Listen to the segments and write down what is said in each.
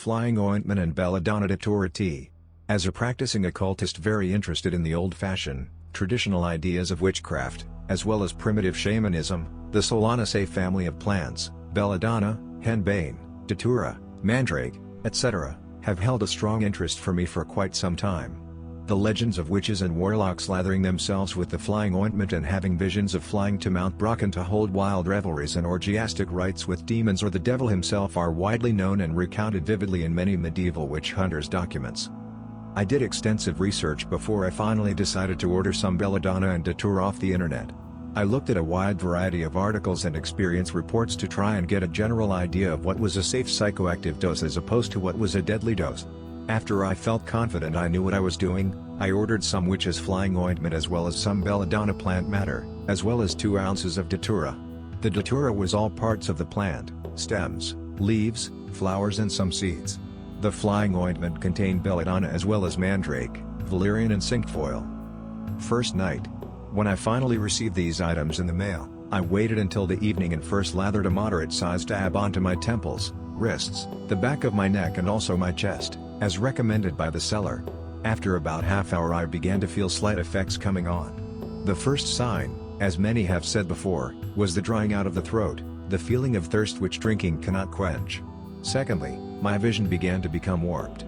flying ointment and Belladonna Datura tea. As a practicing occultist very interested in the old-fashioned, traditional ideas of witchcraft, as well as primitive shamanism, the Solanaceae family of plants, Belladonna, henbane, Datura, Mandrake, etc., have held a strong interest for me for quite some time. The legends of witches and warlocks lathering themselves with the flying ointment and having visions of flying to Mount Brocken to hold wild revelries and orgiastic rites with demons or the devil himself are widely known and recounted vividly in many medieval witch hunters' documents. I did extensive research before I finally decided to order some Belladonna and Datura off the internet. I looked at a wide variety of articles and experience reports to try and get a general idea of what was a safe psychoactive dose as opposed to what was a deadly dose. After I felt confident I knew what I was doing, I ordered some witch's flying ointment as well as some Belladonna plant matter, as well as 2 ounces of Datura. The Datura was all parts of the plant, stems, leaves, flowers and some seeds. The flying ointment contained Belladonna as well as Mandrake, Valerian and cinquefoil. First night. When I finally received these items in the mail, I waited until the evening and first lathered a moderate-sized dab onto my temples, wrists, the back of my neck and also my chest, as recommended by the seller. After about half hour I began to feel slight effects coming on. The first sign, as many have said before, was the drying out of the throat, the feeling of thirst which drinking cannot quench. Secondly, my vision began to become warped.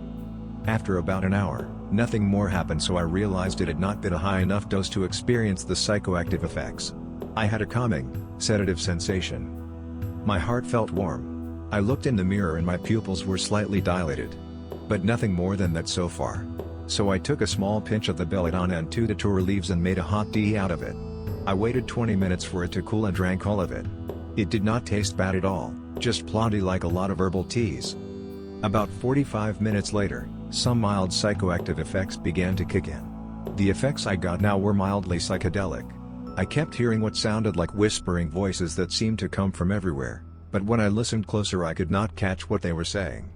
After about an hour, nothing more happened, so I realized it had not been a high enough dose to experience the psychoactive effects. I had a calming, sedative sensation. My heart felt warm. I looked in the mirror and my pupils were slightly dilated. But nothing more than that so far. So I took a small pinch of the Belladonna and 2 Datura leaves and made a hot tea out of it. I waited 20 minutes for it to cool and drank all of it. It did not taste bad at all, just ploddy like a lot of herbal teas. About 45 minutes later, some mild psychoactive effects began to kick in. The effects I got now were mildly psychedelic. I kept hearing what sounded like whispering voices that seemed to come from everywhere, but when I listened closer I could not catch what they were saying.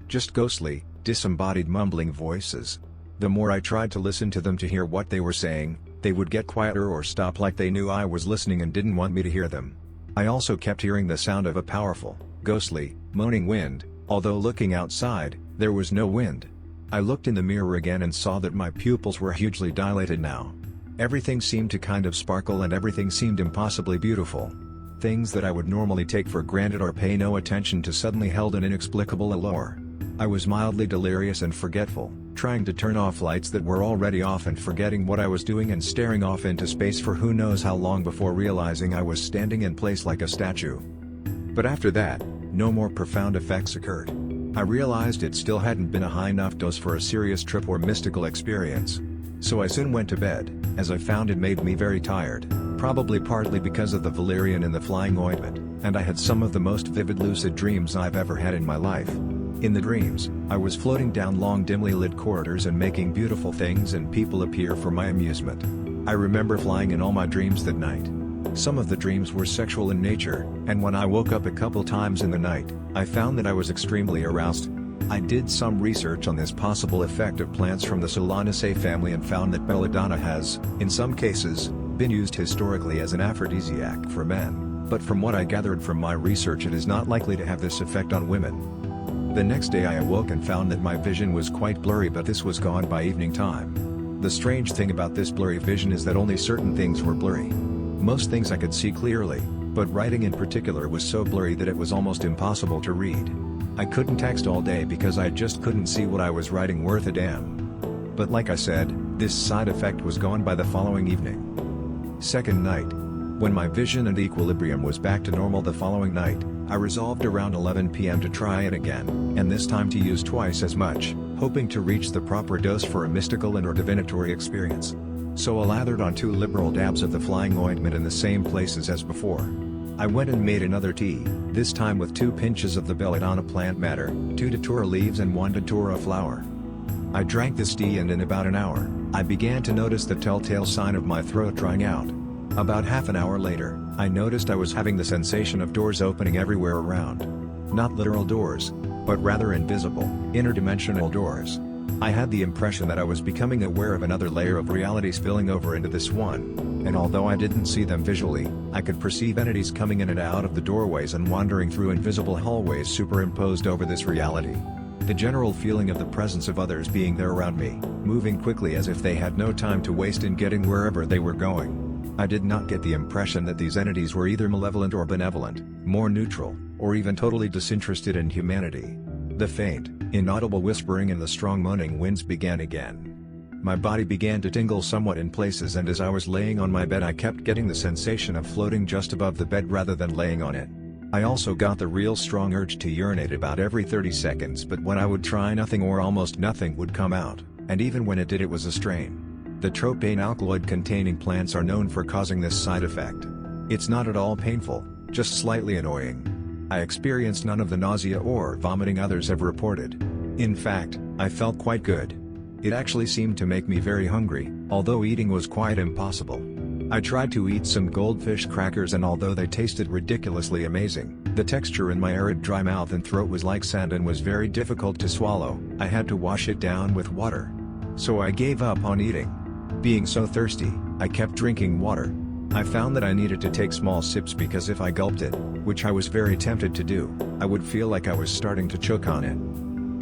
Just ghostly, disembodied mumbling voices. The more I tried to listen to them to hear what they were saying, they would get quieter or stop like they knew I was listening and didn't want me to hear them. I also kept hearing the sound of a powerful, ghostly, moaning wind, although looking outside, there was no wind. I looked in the mirror again and saw that my pupils were hugely dilated now. Everything seemed to kind of sparkle and everything seemed impossibly beautiful. Things that I would normally take for granted or pay no attention to suddenly held an inexplicable allure. I was mildly delirious and forgetful, trying to turn off lights that were already off and forgetting what I was doing and staring off into space for who knows how long before realizing I was standing in place like a statue. But after that, no more profound effects occurred. I realized it still hadn't been a high enough dose for a serious trip or mystical experience. So I soon went to bed, as I found it made me very tired, probably partly because of the valerian in the flying ointment, and I had some of the most vivid lucid dreams I've ever had in my life. In the dreams, I was floating down long dimly lit corridors and making beautiful things and people appear for my amusement. I remember flying in all my dreams that night. Some of the dreams were sexual in nature, and when I woke up a couple times in the night, I found that I was extremely aroused. I did some research on this possible effect of plants from the Solanaceae family and found that Belladonna has, in some cases, been used historically as an aphrodisiac for men, but from what I gathered from my research it is not likely to have this effect on women. The next day I awoke and found that my vision was quite blurry, but this was gone by evening time. The strange thing about this blurry vision is that only certain things were blurry. Most things I could see clearly, but writing in particular was so blurry that it was almost impossible to read. I couldn't text all day because I just couldn't see what I was writing worth a damn. But like I said, this side effect was gone by the following evening. Second night. When my vision and equilibrium was back to normal the following night, I resolved around 11 p.m. to try it again, and this time to use twice as much, hoping to reach the proper dose for a mystical and or divinatory experience. So I lathered on 2 liberal dabs of the flying ointment in the same places as before. I went and made another tea, this time with 2 pinches of the Belladonna plant matter, 2 Datura leaves and 1 Datura flower. I drank this tea and in about an hour, I began to notice the telltale sign of my throat drying out. About half an hour later, I noticed I was having the sensation of doors opening everywhere around. Not literal doors, but rather invisible, interdimensional doors. I had the impression that I was becoming aware of another layer of reality spilling over into this one, and although I didn't see them visually, I could perceive entities coming in and out of the doorways and wandering through invisible hallways superimposed over this reality. The general feeling of the presence of others being there around me, moving quickly as if they had no time to waste in getting wherever they were going. I did not get the impression that these entities were either malevolent or benevolent, more neutral, or even totally disinterested in humanity. The faint, inaudible whispering and the strong moaning winds began again. My body began to tingle somewhat in places, and as I was laying on my bed I kept getting the sensation of floating just above the bed rather than laying on it. I also got the real strong urge to urinate about every 30 seconds, but when I would try, nothing or almost nothing would come out, and even when it did, it was a strain. The tropane alkaloid containing plants are known for causing this side effect. It's not at all painful, just slightly annoying. I experienced none of the nausea or vomiting others have reported. In fact, I felt quite good. It actually seemed to make me very hungry, although eating was quite impossible. I tried to eat some goldfish crackers, and although they tasted ridiculously amazing, the texture in my arid dry mouth and throat was like sand and was very difficult to swallow. I had to wash it down with water. So I gave up on eating. Being so thirsty, I kept drinking water. I found that I needed to take small sips because if I gulped it, which I was very tempted to do, I would feel like I was starting to choke on it.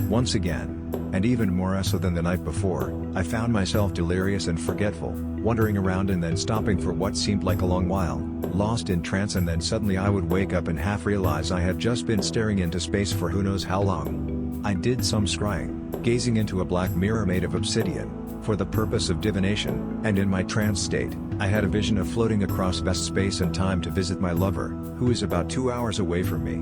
Once again, and even more so than the night before, I found myself delirious and forgetful, wandering around and then stopping for what seemed like a long while, lost in trance, and then suddenly I would wake up and half realize I had just been staring into space for who knows how long. I did some scrying, gazing into a black mirror made of obsidian, for the purpose of divination, and in my trance state, I had a vision of floating across vast space and time to visit my lover, who is about 2 hours away from me.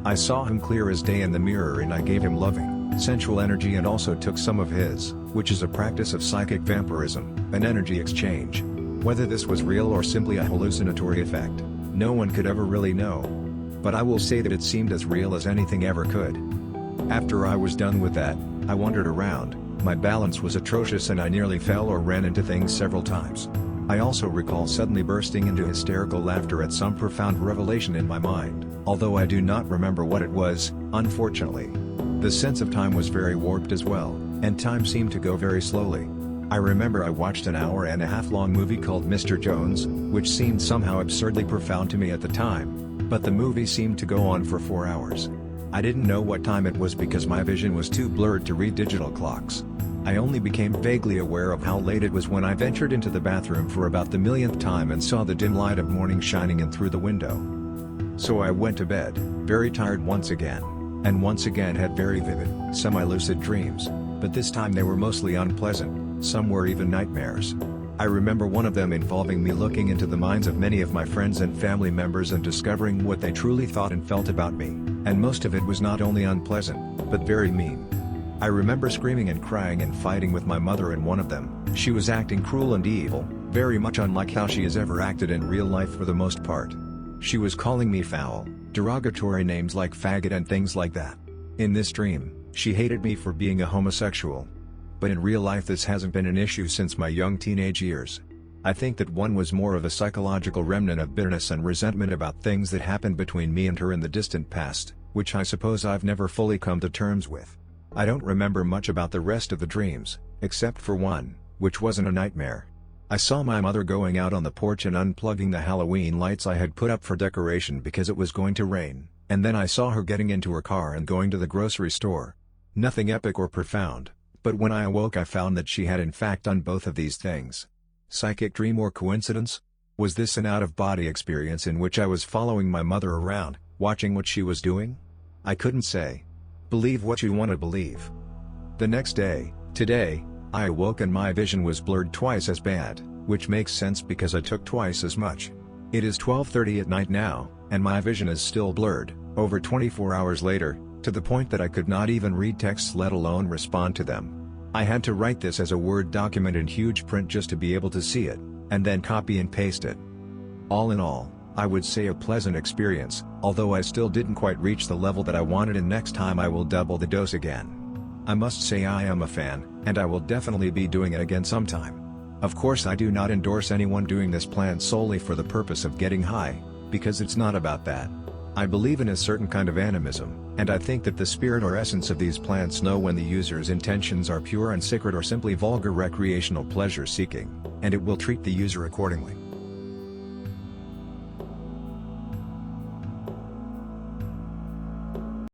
I saw him clear as day in the mirror, and I gave him loving, sensual energy and also took some of his, which is a practice of psychic vampirism, an energy exchange. Whether this was real or simply a hallucinatory effect, no one could ever really know. But I will say that it seemed as real as anything ever could. After I was done with that, I wandered around, my balance was atrocious and I nearly fell or ran into things several times. I also recall suddenly bursting into hysterical laughter at some profound revelation in my mind, although I do not remember what it was, unfortunately. The sense of time was very warped as well, and time seemed to go very slowly. I remember I watched an hour-and-a-half long movie called Mr. Jones, which seemed somehow absurdly profound to me at the time, but the movie seemed to go on for 4 hours. I didn't know what time it was because my vision was too blurred to read digital clocks. I only became vaguely aware of how late it was when I ventured into the bathroom for about the millionth time and saw the dim light of morning shining in through the window. So I went to bed, very tired once again, and once again had very vivid, semi-lucid dreams, but this time they were mostly unpleasant, some were even nightmares. I remember one of them involving me looking into the minds of many of my friends and family members and discovering what they truly thought and felt about me, and most of it was not only unpleasant, but very mean. I remember screaming and crying and fighting with my mother in one of them. She was acting cruel and evil, very much unlike how she has ever acted in real life for the most part. She was calling me foul, derogatory names like faggot and things like that. In this dream, she hated me for being a homosexual. But in real life this hasn't been an issue since my young teenage years. I think that one was more of a psychological remnant of bitterness and resentment about things that happened between me and her in the distant past, which I suppose I've never fully come to terms with. I don't remember much about the rest of the dreams, except for one, which wasn't a nightmare. I saw my mother going out on the porch and unplugging the Halloween lights I had put up for decoration because it was going to rain, and then I saw her getting into her car and going to the grocery store. Nothing epic or profound, but when I awoke I found that she had in fact done both of these things. Psychic dream or coincidence? Was this an out-of-body experience in which I was following my mother around, watching what she was doing? I couldn't say. Believe what you want to believe. The next day, today, I awoke and my vision was blurred twice as bad, which makes sense because I took twice as much. It is 12:30 at night now, and my vision is still blurred, over 24 hours later, to the point that I could not even read texts let alone respond to them. I had to write this as a Word document in huge print just to be able to see it, and then copy and paste it. All in all, I would say a pleasant experience, although I still didn't quite reach the level that I wanted, and next time I will double the dose again. I must say I am a fan, and I will definitely be doing it again sometime. Of course I do not endorse anyone doing this plan solely for the purpose of getting high, because it's not about that. I believe in a certain kind of animism, and I think that the spirit or essence of these plants know when the user's intentions are pure and sacred or simply vulgar recreational pleasure seeking, and it will treat the user accordingly.